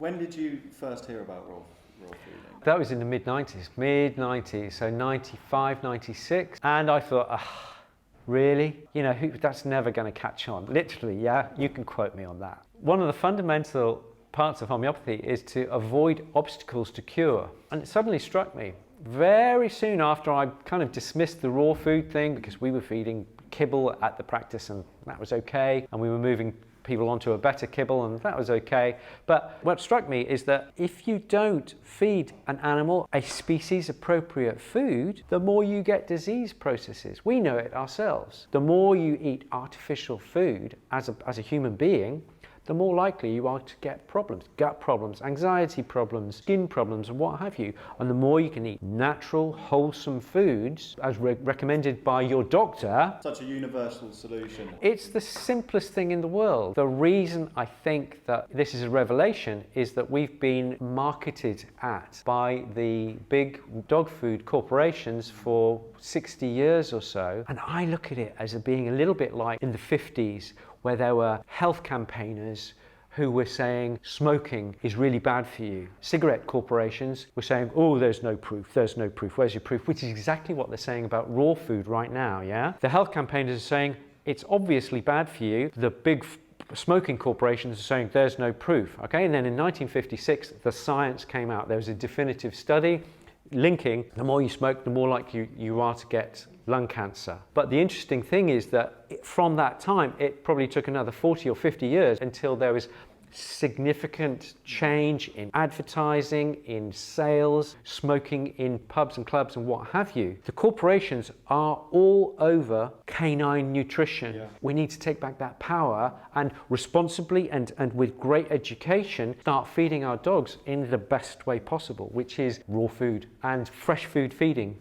When did you first hear about raw feeding? That was in the mid-90s, so 95, 96. And I thought, really? You know, that's never going to catch on. Literally, yeah, you can quote me on that. One of the fundamental parts of homeopathy is to avoid obstacles to cure. And it suddenly struck me, very soon after I kind of dismissed the raw food thing, because we were feeding kibble at the practice and that was okay, and we were moving people onto a better kibble and that was okay. But what struck me is that if you don't feed an animal a species appropriate food, the more you get disease processes. We know it ourselves. The more you eat artificial food as a human being, the more likely you are to get problems, gut problems, anxiety problems, skin problems, and what have you. And the more you can eat natural, wholesome foods, as recommended by your doctor. Such a universal solution. It's the simplest thing in the world. The reason I think that this is a revelation is that we've been marketed at by the big dog food corporations for 60 years or so. And I look at it as being a little bit like in the 50s, where there were health campaigners who were saying smoking is really bad for you. Cigarette corporations were saying, oh, there's no proof, where's your proof? Which is exactly what they're saying about raw food right now, yeah? The health campaigners are saying, it's obviously bad for you. The big smoking corporations are saying there's no proof, okay? And then in 1956, the science came out. There was a definitive study linking the more you smoke, the more likely you are to get lung cancer. But the interesting thing is that from that time, it probably took another 40 or 50 years until there was significant change in advertising, in sales, smoking in pubs and clubs and what have you. The corporations are all over canine nutrition. Yeah. We need to take back that power and responsibly and with great education start feeding our dogs in the best way possible, which is raw food and fresh food feeding.